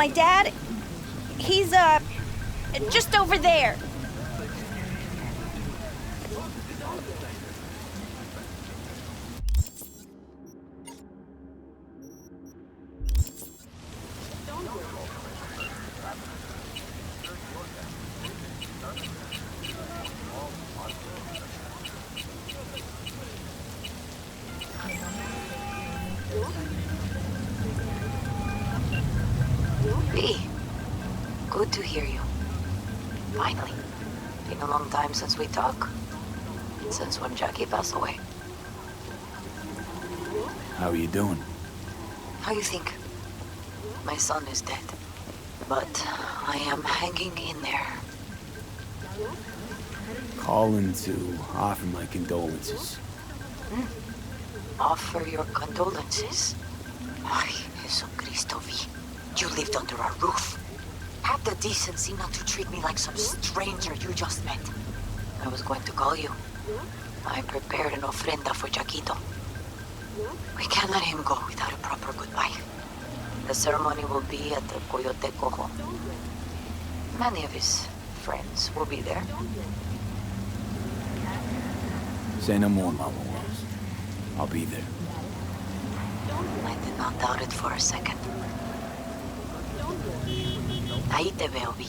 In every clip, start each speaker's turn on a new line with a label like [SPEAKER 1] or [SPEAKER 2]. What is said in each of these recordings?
[SPEAKER 1] my dad, he's, just over there.
[SPEAKER 2] V, good to hear you. Finally. Been a long time since we talked. Since when Jackie passed away.
[SPEAKER 3] How are you doing?
[SPEAKER 2] How you think? My son is dead. But I am hanging in there.
[SPEAKER 3] Calling to offer my condolences.
[SPEAKER 2] Offer your condolences. Ay, Jesucristo, V. You lived under our roof. Have the decency not to treat me like some stranger you just met. I was going to call you. I prepared an ofrenda for Jaquito. We can't let him go without a proper goodbye. The ceremony will be at the Coyote Cojo. Many of his friends will be there.
[SPEAKER 3] Say no more, Mama Rose. I'll be there.
[SPEAKER 2] I did not doubt it for a second. Ahí te veo, Vi.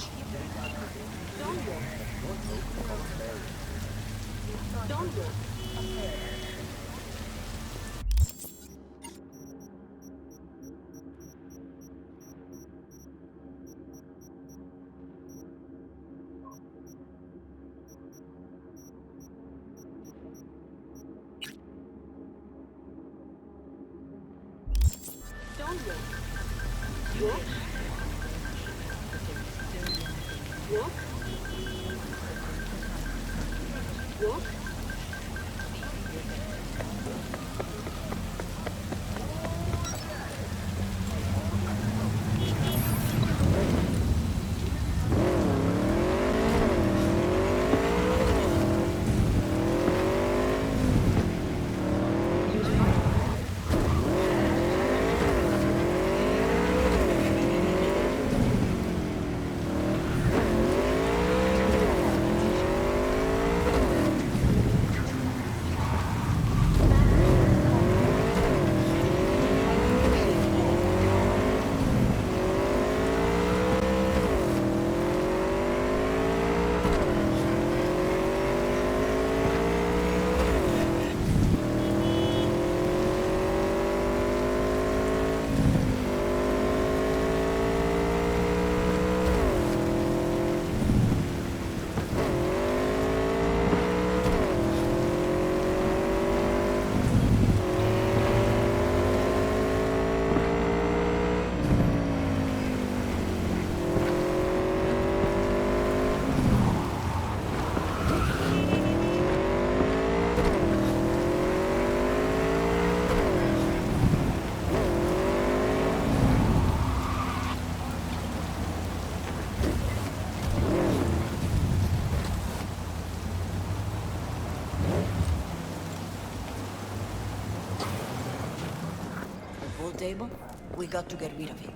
[SPEAKER 4] Table? We got to get rid of it.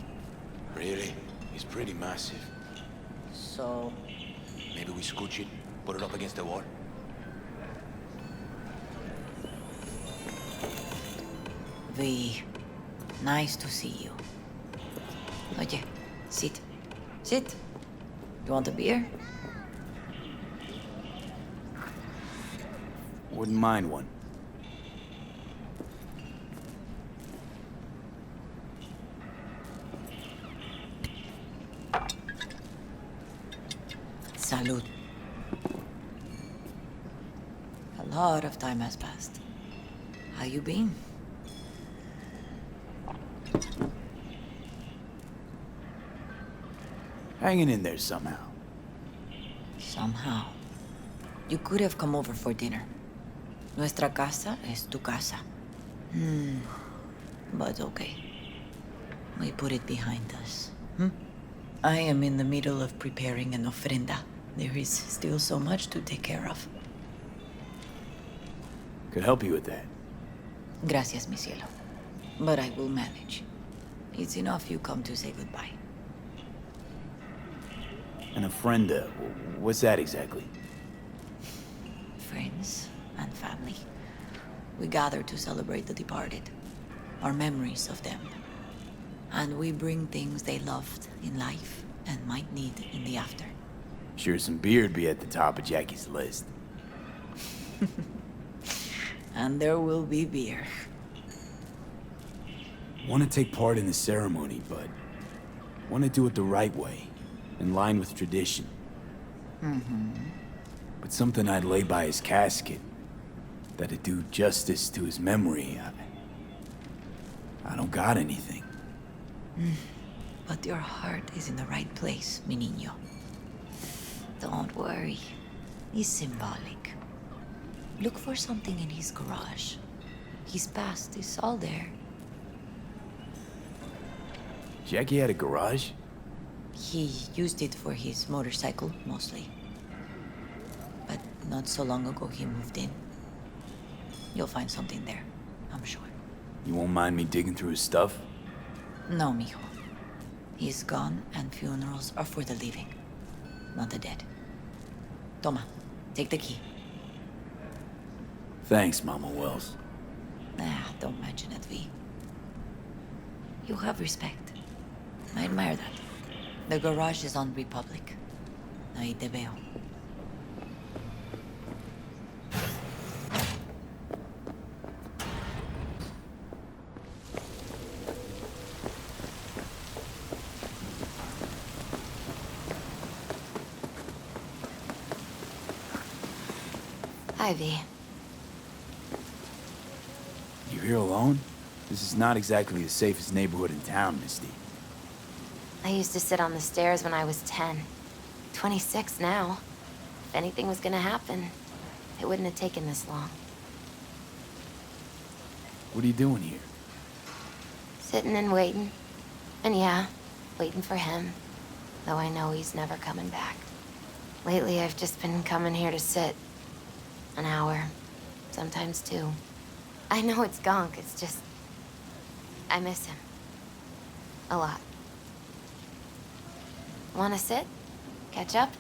[SPEAKER 5] Really? It's pretty massive.
[SPEAKER 4] So...
[SPEAKER 5] Maybe we scooch it, put it up against the wall?
[SPEAKER 4] V, nice to see you. Oye, sit. Sit. You want a beer?
[SPEAKER 3] Wouldn't mind one.
[SPEAKER 4] Salud. A lot of time has passed. How you been?
[SPEAKER 3] Hanging in there somehow.
[SPEAKER 4] Somehow. You could have come over for dinner. Nuestra casa es tu casa. But okay. We put it behind us. I am in the middle of preparing an ofrenda. There is still so much to take care of.
[SPEAKER 3] Could help you with that.
[SPEAKER 4] Gracias, mi cielo. But I will manage. It's enough you come to say goodbye.
[SPEAKER 3] An ofrenda. What's that exactly?
[SPEAKER 4] Friends and family. We gather to celebrate the departed, our memories of them. And we bring things they loved in life and might need in the after.
[SPEAKER 3] Sure, some beer'd be at the top of Jackie's list.
[SPEAKER 4] And there will be beer.
[SPEAKER 3] Want to take part in the ceremony, but want to do it the right way, in line with tradition. But something I'd lay by his casket, that'd do justice to his memory, I don't got anything.
[SPEAKER 4] But your heart is in the right place, mi niño. Don't worry. It's symbolic. Look for something in his garage. His past is all there.
[SPEAKER 3] Jackie had a garage?
[SPEAKER 4] He used it for his motorcycle, mostly. But not so long ago he moved in. You'll find something there, I'm sure.
[SPEAKER 3] You won't mind me digging through his stuff?
[SPEAKER 4] No, mijo. He's gone and funerals are for the living, not the dead. Toma, take the key.
[SPEAKER 3] Thanks, Mama Wells.
[SPEAKER 4] Don't mention it, V. You have respect. I admire that. The garage is on Republic. Ahí te veo. Hi, V.
[SPEAKER 3] You here alone? This is not exactly the safest neighborhood in town, Misty.
[SPEAKER 6] I used to sit on the stairs when I was 10. 26 now. If anything was gonna happen, it wouldn't have taken this long.
[SPEAKER 3] What are you doing here?
[SPEAKER 6] Sitting and waiting. And yeah, waiting for him. Though I know he's never coming back. Lately, I've just been coming here to sit. An hour. Sometimes 2. I know it's gunk, it's just... I miss him. A lot. Wanna sit? Catch up?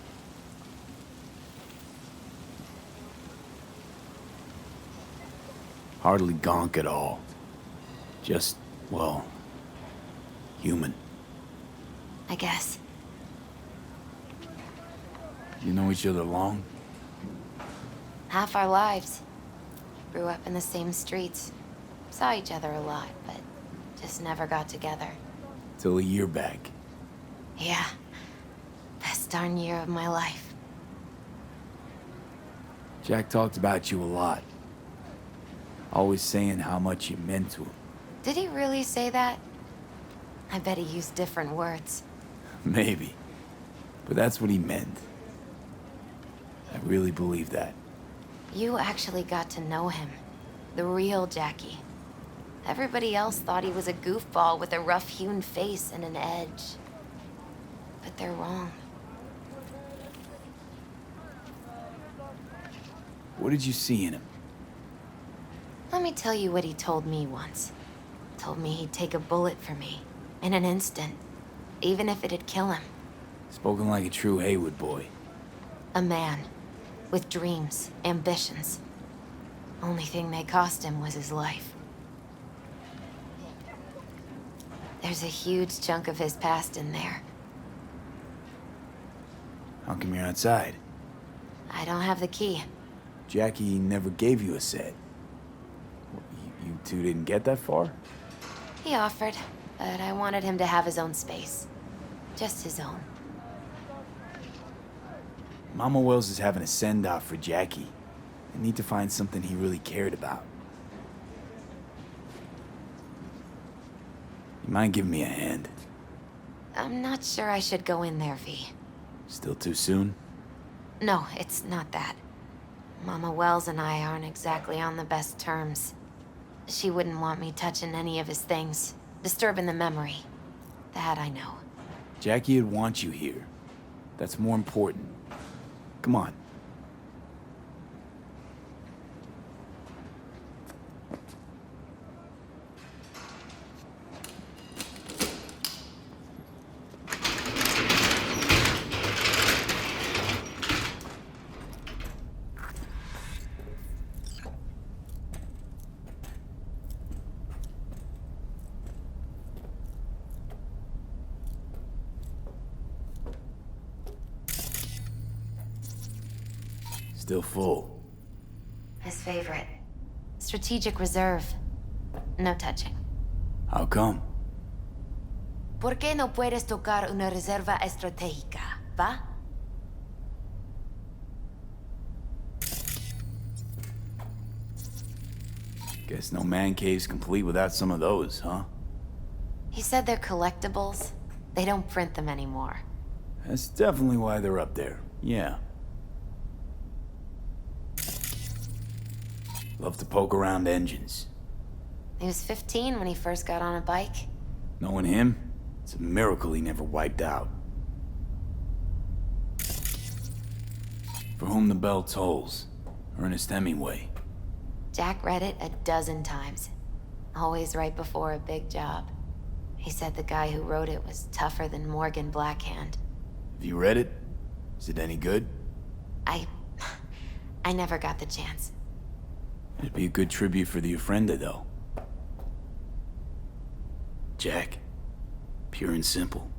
[SPEAKER 3] Hardly gonk at all. Just, well, human.
[SPEAKER 6] I guess.
[SPEAKER 3] You know each other long?
[SPEAKER 6] Half our lives. Grew up in the same streets. Saw each other a lot, but just never got together.
[SPEAKER 3] Till a year back.
[SPEAKER 6] Yeah. Best darn year of my life.
[SPEAKER 3] Jack talked about you a lot. Always saying how much you meant to him.
[SPEAKER 6] Did he really say that? I bet he used different words.
[SPEAKER 3] Maybe. But that's what he meant. I really believe that.
[SPEAKER 6] You actually got to know him. The real Jackie. Everybody else thought he was a goofball with a rough-hewn face and an edge. But they're wrong.
[SPEAKER 3] What did you see in him?
[SPEAKER 6] Let me tell you what he told me once. Told me he'd take a bullet for me. In an instant. Even if it'd kill him.
[SPEAKER 3] Spoken like a true Haywood boy.
[SPEAKER 6] A man. With dreams, ambitions. Only thing they cost him was his life. There's a huge chunk of his past in there.
[SPEAKER 3] How come you're outside?
[SPEAKER 6] I don't have the key.
[SPEAKER 3] Jackie never gave you a set. You two didn't get that far?
[SPEAKER 6] He offered, but I wanted him to have his own space. Just his own.
[SPEAKER 3] Mama Wells is having a send-off for Jackie. I need to find something he really cared about. You mind giving me a hand?
[SPEAKER 6] I'm not sure I should go in there, V.
[SPEAKER 3] Still too soon?
[SPEAKER 6] No, it's not that. Mama Wells and I aren't exactly on the best terms. She wouldn't want me touching any of his things, disturbing the memory. That I know.
[SPEAKER 3] Jackie would want you here. That's more important. Come on. Still full.
[SPEAKER 6] His favorite. Strategic reserve. No touching.
[SPEAKER 3] How come?
[SPEAKER 6] ¿Por qué no puedes tocar una reserva estratégica, va?
[SPEAKER 3] Guess no man cave's complete without some of those, huh?
[SPEAKER 6] He said they're collectibles. They don't print them anymore.
[SPEAKER 3] That's definitely why they're up there. Yeah. Love to poke around engines.
[SPEAKER 6] He was 15 when he first got on a bike.
[SPEAKER 3] Knowing him, it's a miracle he never wiped out. For whom the bell tolls. Ernest Hemingway.
[SPEAKER 6] Jack read it a dozen times. Always right before a big job. He said the guy who wrote it was tougher than Morgan Blackhand.
[SPEAKER 3] Have you read it? Is it any good?
[SPEAKER 6] I never got the chance.
[SPEAKER 3] It'd be a good tribute for the Ofrenda, though. Jack. Pure and simple.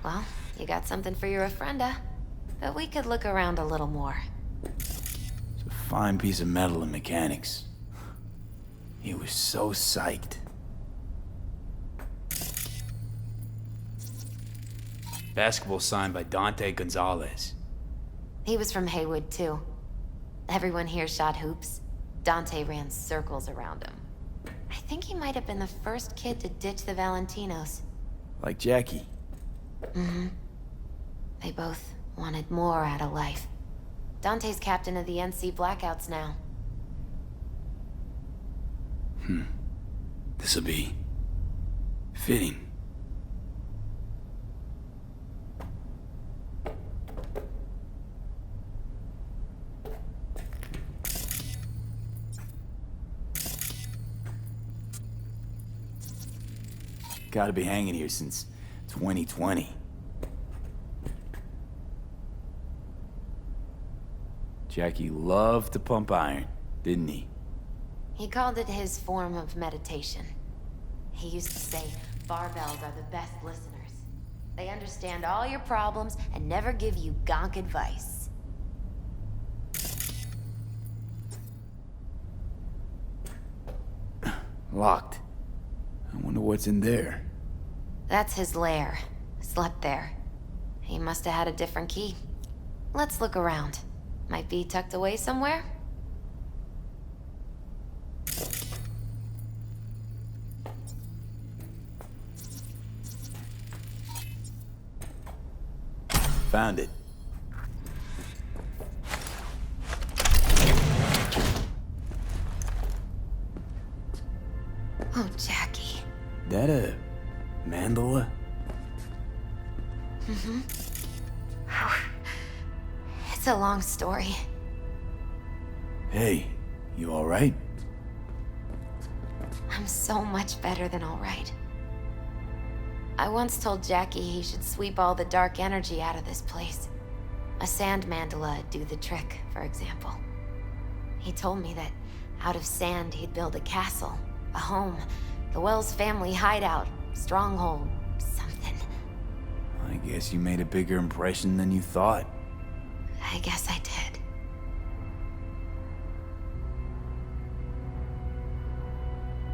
[SPEAKER 6] Well, you got something for your Ofrenda. But we could look around a little more.
[SPEAKER 3] It's a fine piece of metal and mechanics. He was so psyched. Basketball signed by Dante Gonzalez.
[SPEAKER 6] He was from Haywood, too. Everyone here shot hoops. Dante ran circles around him. I think he might have been the first kid to ditch the Valentinos.
[SPEAKER 3] Like Jackie.
[SPEAKER 6] Mm-hmm. They both wanted more out of life. Dante's captain of the NC Blackouts now.
[SPEAKER 3] This'll be... fitting. Gotta be hanging here since 2020. Jackie loved to pump iron, didn't he?
[SPEAKER 6] He called it his form of meditation. He used to say, barbells are the best listeners. They understand all your problems and never give you gonk advice.
[SPEAKER 3] Locked. I wonder what's in there.
[SPEAKER 6] That's his lair. Slept there. He must have had a different key. Let's look around. Might be tucked away somewhere?
[SPEAKER 3] Found it.
[SPEAKER 6] Oh, Jackie.
[SPEAKER 3] That a mandala?
[SPEAKER 6] Mm-hmm. It's a long story.
[SPEAKER 3] Hey, you alright?
[SPEAKER 6] I'm so much better than alright. I once told Jackie he should sweep all the dark energy out of this place. A sand mandala'd do the trick, for example. He told me that out of sand he'd build a castle, a home, the Wells family hideout, stronghold, something.
[SPEAKER 3] I guess you made a bigger impression than you thought.
[SPEAKER 6] I guess I did.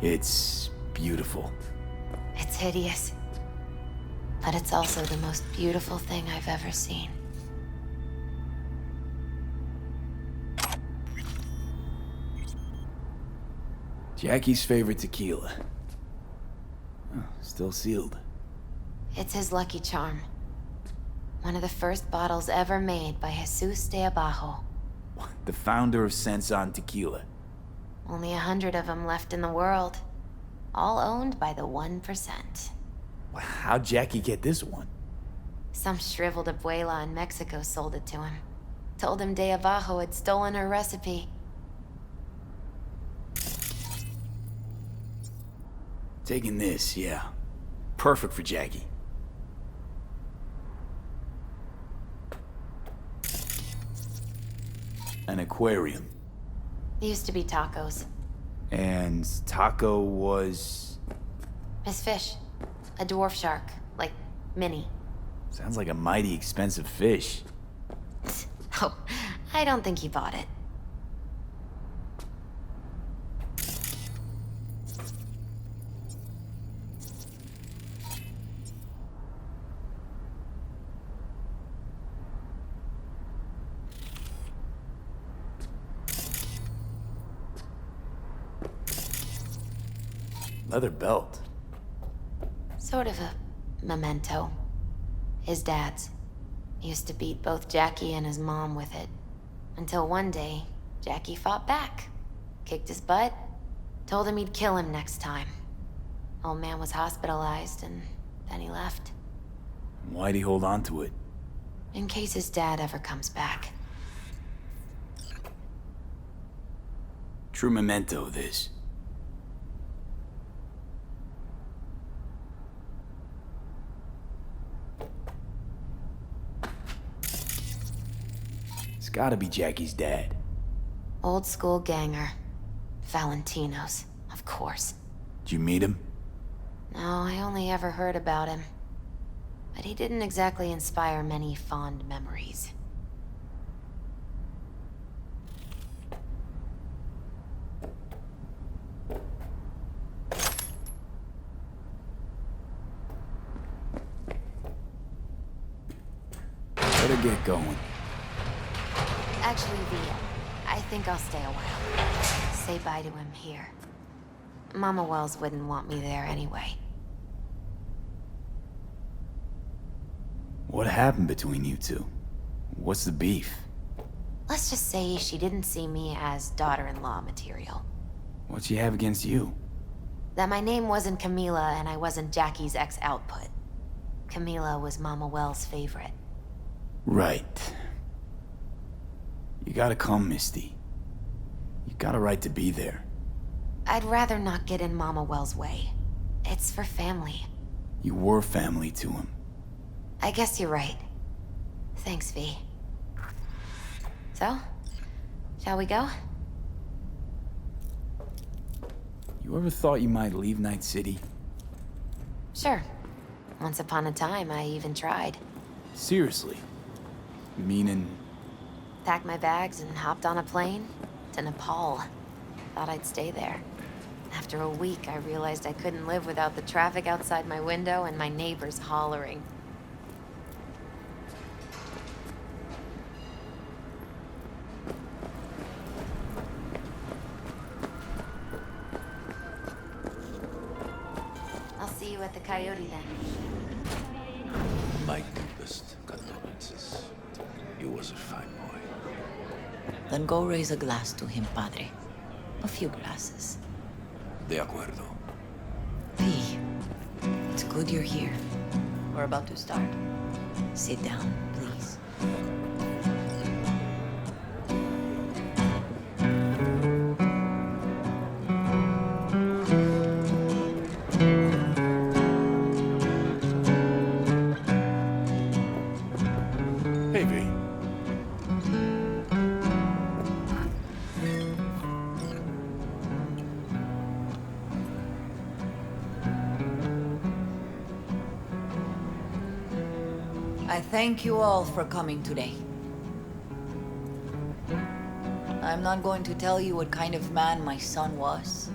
[SPEAKER 3] It's beautiful.
[SPEAKER 6] It's hideous. But it's also the most beautiful thing I've ever seen.
[SPEAKER 3] Jackie's favorite tequila. Oh, still sealed.
[SPEAKER 6] It's his lucky charm. One of the first bottles ever made by Jesus de Abajo.
[SPEAKER 3] The founder of Sensan Tequila.
[SPEAKER 6] Only 100 of them left in the world. All owned by the 1%.
[SPEAKER 3] How'd Jackie get this one?
[SPEAKER 6] Some shriveled abuela in Mexico sold it to him. Told him de Abajo had stolen her recipe.
[SPEAKER 3] Taking this, yeah. Perfect for Jackie. An aquarium.
[SPEAKER 6] Used to be tacos.
[SPEAKER 3] And Taco was...
[SPEAKER 6] His fish. A dwarf shark. Like, mini.
[SPEAKER 3] Sounds like a mighty expensive fish.
[SPEAKER 6] Oh, I don't think he bought it.
[SPEAKER 3] Leather belt.
[SPEAKER 6] Sort of a memento. His dad's. He used to beat both Jackie and his mom with it. Until one day, Jackie fought back. Kicked his butt. Told him he'd kill him next time. Old man was hospitalized, and then he left.
[SPEAKER 3] Why'd he hold on to it?
[SPEAKER 6] In case his dad ever comes back.
[SPEAKER 3] True memento, this. It's gotta be Jackie's dad.
[SPEAKER 6] Old school ganger. Valentino's, of course.
[SPEAKER 3] Did you meet him?
[SPEAKER 6] No, I only ever heard about him. But he didn't exactly inspire many fond memories.
[SPEAKER 3] Better get going.
[SPEAKER 6] Actually, Via, I think I'll stay a while. Say bye to him here. Mama Wells wouldn't want me there anyway.
[SPEAKER 3] What happened between you two? What's the beef?
[SPEAKER 6] Let's just say she didn't see me as daughter-in-law material.
[SPEAKER 3] What'd she have against you?
[SPEAKER 6] That my name wasn't Camila and I wasn't Jackie's ex-output. Camila was Mama Wells' favorite.
[SPEAKER 3] Right. You gotta come, Misty. You got a right to be there.
[SPEAKER 6] I'd rather not get in Mama Wells' way. It's for family.
[SPEAKER 3] You were family to him.
[SPEAKER 6] I guess you're right. Thanks, V. So, shall we go?
[SPEAKER 3] You ever thought you might leave Night City?
[SPEAKER 6] Sure. Once upon a time, I even tried.
[SPEAKER 3] Seriously? Meaning...
[SPEAKER 6] Packed my bags and hopped on a plane to Nepal. Thought I'd stay there. After a week, I realized I couldn't live without the traffic outside my window and my neighbors hollering. I'll see you at the Coyote then.
[SPEAKER 5] My deepest condolences. You was a fine boy.
[SPEAKER 4] Then go raise a glass to him, Padre. A few glasses.
[SPEAKER 5] De acuerdo.
[SPEAKER 4] V, it's good you're here. We're about to start. Sit down, please.
[SPEAKER 5] Hey, V.
[SPEAKER 4] I thank you all for coming today. I'm not going to tell you what kind of man my son was,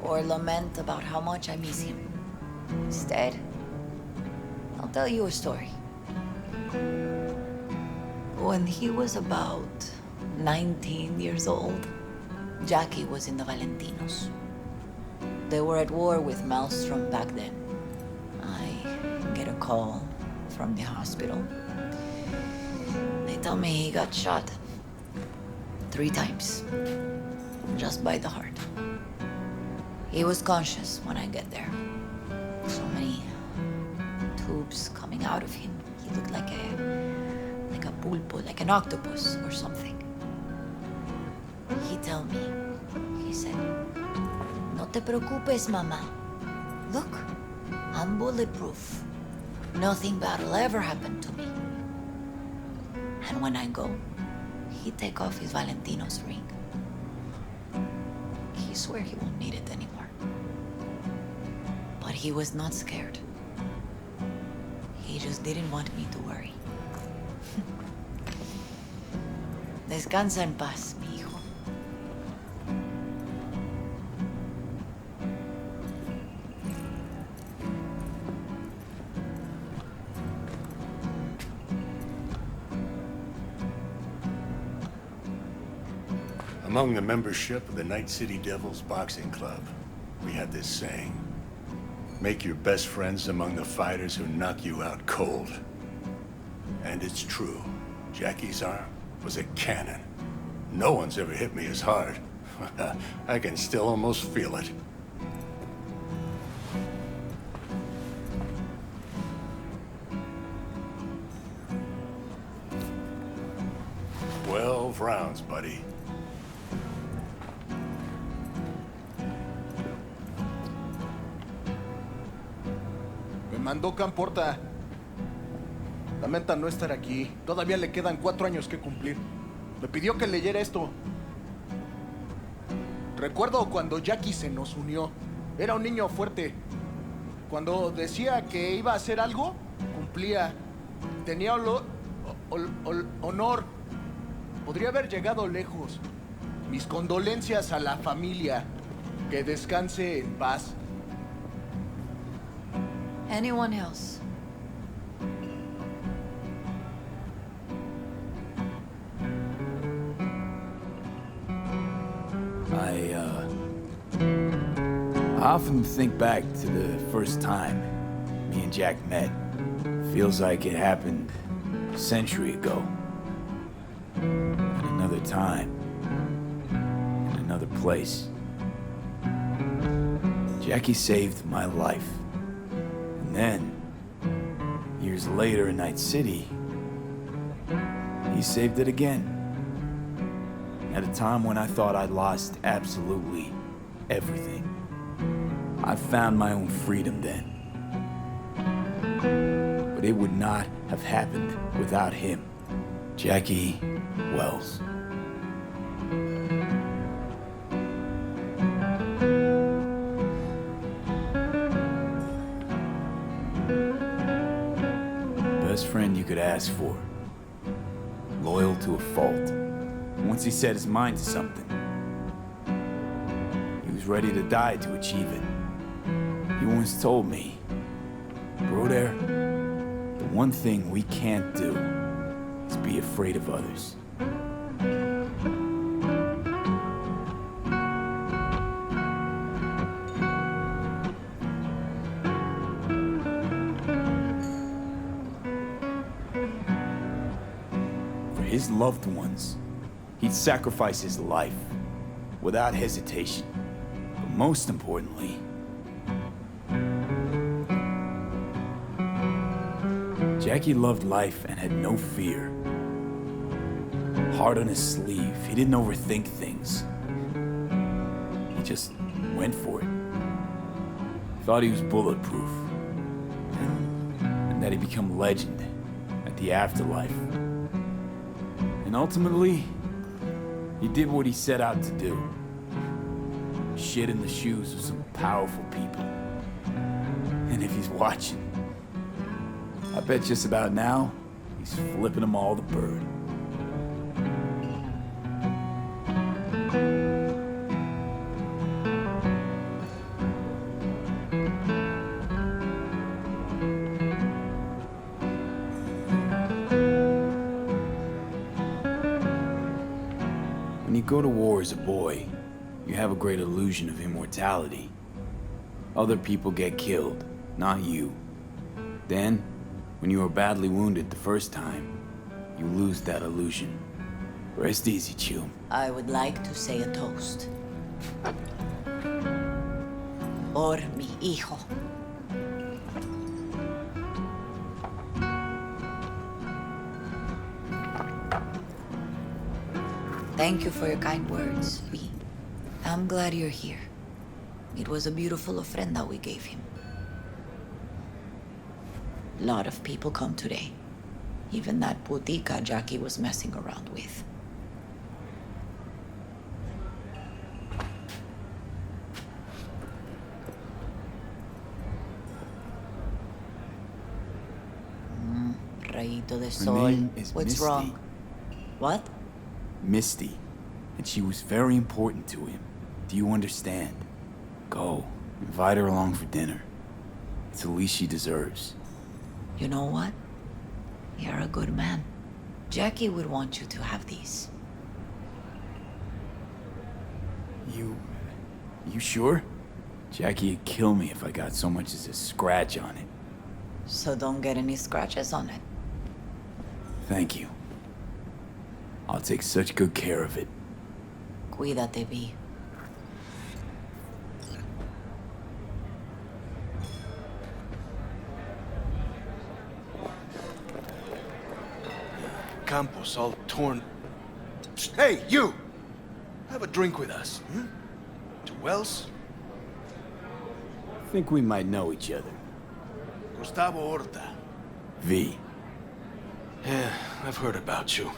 [SPEAKER 4] or lament about how much I miss him. Instead, I'll tell you a story. When he was about 19 years old, Jackie was in the Valentinos. They were at war with Maelstrom back then. I get a call from the hospital. They tell me he got shot 3 times, just by the heart. He was conscious when I get there. So many tubes coming out of him. He looked like a pulpo, like an octopus or something. He tell me, he said, "No te preocupes, mama. Look, I'm bulletproof. Nothing bad will ever happen to me." And when I go, he take off his Valentino's ring. He swear he won't need it anymore. But he was not scared. He just didn't want me to worry. Descansa en paz, mi hijo.
[SPEAKER 5] Among the membership of the Night City Devils Boxing Club, we have this saying. Make your best friends among the fighters who knock you out cold. And it's true. Jackie's arm was a cannon. No one's ever hit me as hard. I can still almost feel it. "12 rounds, buddy."
[SPEAKER 7] Me mandó Camporta. Lamenta no estar aquí. Todavía le quedan 4 años que cumplir. Me pidió que leyera esto. Recuerdo cuando Jackie se nos unió. Era un niño fuerte. Cuando decía que iba a hacer algo, cumplía. Tenía honor. Podría haber llegado lejos. Mis condolencias a la familia. Que descanse en paz.
[SPEAKER 4] Anyone else?
[SPEAKER 3] I often think back to the first time me and Jack met. Feels like it happened a century ago. In another time. In another place. Jackie saved my life. And then, years later in Night City, he saved it again. At a time when I thought I'd lost absolutely everything. I found my own freedom then. But it would not have happened without him. Jackie Wells. Best friend you could ask for. Loyal to a fault. Once he set his mind to something, he was ready to die to achieve it. He once told me, "Broder, the one thing we can't do is be afraid of others." For his loved ones, he'd sacrifice his life without hesitation. But most importantly, Jackie loved life and had no fear. Heart on his sleeve, he didn't overthink things. He just went for it. Thought he was bulletproof. And that he'd become legend at the afterlife. And ultimately, he did what he set out to do. Shit in the shoes of some powerful people. And if he's watching, I bet just about now, he's flipping them all the bird. When you go to war as a boy, you have a great illusion of immortality. Other people get killed, not you. Then, when you are badly wounded the first time, you lose that illusion. Rest easy, Chum.
[SPEAKER 4] I would like to say a toast. Por mi hijo. Thank you for your kind words, V. I'm glad you're here. It was a beautiful ofrenda we gave him. A lot of people come today. Even that putica Jackie was messing around with. Rayito de sol.
[SPEAKER 3] name is
[SPEAKER 4] What's
[SPEAKER 3] Misty.
[SPEAKER 4] wrong? What?
[SPEAKER 3] Misty. And she was very important to him. Do you understand? Go. Invite her along for dinner. It's the least she deserves.
[SPEAKER 4] You know what? You're a good man. Jackie would want you to have these.
[SPEAKER 3] You sure? Jackie'd kill me if I got so much as a scratch on it.
[SPEAKER 4] So don't get any scratches on it.
[SPEAKER 3] Thank you. I'll take such good care of it.
[SPEAKER 4] Cuídate, Vi.
[SPEAKER 8] Campos all torn. Hey, you! Have a drink with us, hmm? To Wells?
[SPEAKER 3] Think we might know each other.
[SPEAKER 8] Gustavo Horta.
[SPEAKER 3] V.
[SPEAKER 8] Yeah, I've heard about you.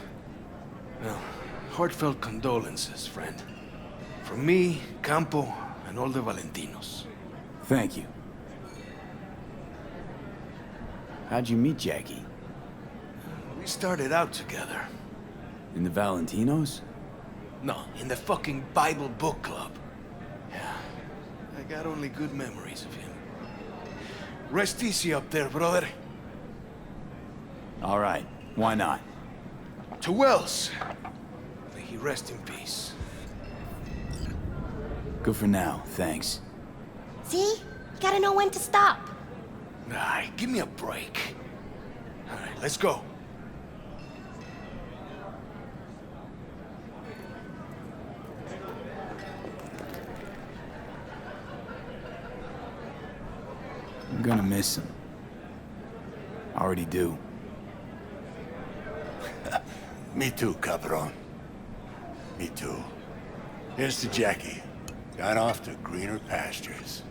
[SPEAKER 8] Well, heartfelt condolences, friend. From me, Campo, and all the Valentinos.
[SPEAKER 3] Thank you. How'd you meet Jackie?
[SPEAKER 8] We started out together.
[SPEAKER 3] In the Valentinos?
[SPEAKER 8] No, in the fucking Bible book club. Yeah, I got only good memories of him. Rest easy up there, brother.
[SPEAKER 3] All right, why not?
[SPEAKER 8] To Wells. May he rest in peace.
[SPEAKER 3] Good for now, thanks.
[SPEAKER 1] See? You gotta know when to stop.
[SPEAKER 8] Nah, give me a break. All right, let's go.
[SPEAKER 3] I'm gonna miss him. Already do.
[SPEAKER 5] Me too, Cabron. Me too. Here's to Jackie. Gone off to greener pastures.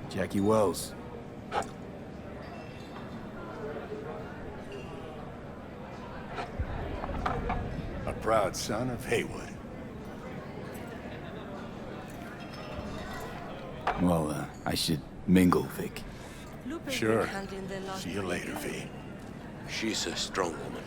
[SPEAKER 3] Jackie Wells.
[SPEAKER 5] A proud son of Haywood.
[SPEAKER 3] Well, I should mingle, Vic.
[SPEAKER 5] Sure. See you later, V.
[SPEAKER 8] She's a strong woman.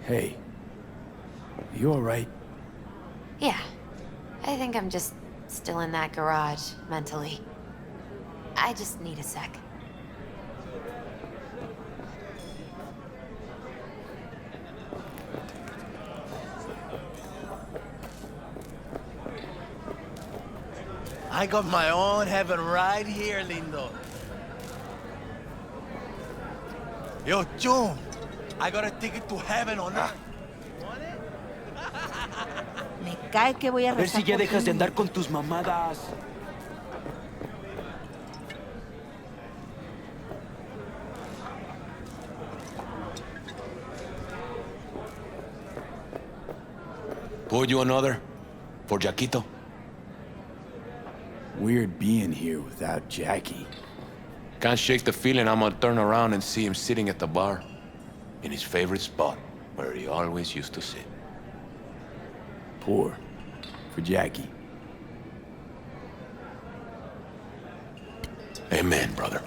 [SPEAKER 3] Hey. You alright?
[SPEAKER 6] Yeah. I think I'm just still in that garage, mentally. I just need a sec.
[SPEAKER 9] I got my own heaven right here, Lindo. Yo, June, I got a ticket to heaven on earth.
[SPEAKER 1] Me cae que voy a
[SPEAKER 10] A ver si
[SPEAKER 1] rezar
[SPEAKER 10] ya
[SPEAKER 1] por
[SPEAKER 10] dejas de
[SPEAKER 1] ti.
[SPEAKER 10] andar con tus mamadas.
[SPEAKER 8] Pour you another? For Jaquito?
[SPEAKER 3] Weird being here without Jackie.
[SPEAKER 11] Can't shake the feeling I'm gonna turn around and see him sitting at the bar. In his favorite spot, where he always used to sit.
[SPEAKER 3] Poor. For Jackie.
[SPEAKER 11] Amen, brother.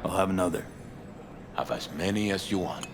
[SPEAKER 3] I'll have another.
[SPEAKER 11] Have as many as you want.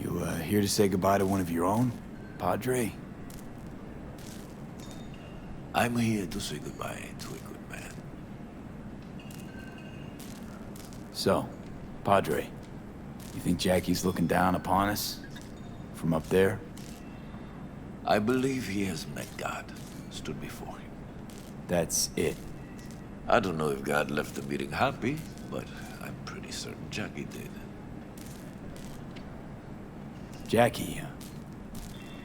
[SPEAKER 3] You, here to say goodbye to one of your own? Padre?
[SPEAKER 10] I'm here to say goodbye to a good man.
[SPEAKER 3] So, Padre, you think Jackie's looking down upon us? From up there?
[SPEAKER 10] I believe he has met God, stood before him.
[SPEAKER 3] That's it.
[SPEAKER 10] I don't know if God left the meeting happy, but I'm pretty certain Jackie did.
[SPEAKER 3] Jackie,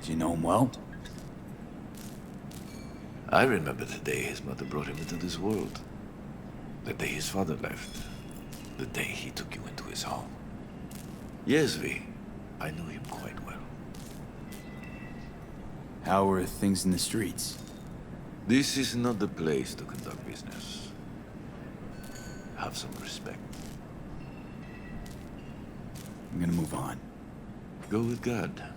[SPEAKER 3] do you know him well?
[SPEAKER 10] I remember the day his mother brought him into this world. The day his father left. The day he took you into his home. Yes, V. I knew him quite well.
[SPEAKER 3] How are things in the streets?
[SPEAKER 10] This is not the place to conduct business. Have some respect.
[SPEAKER 3] I'm gonna move on.
[SPEAKER 10] Go with God.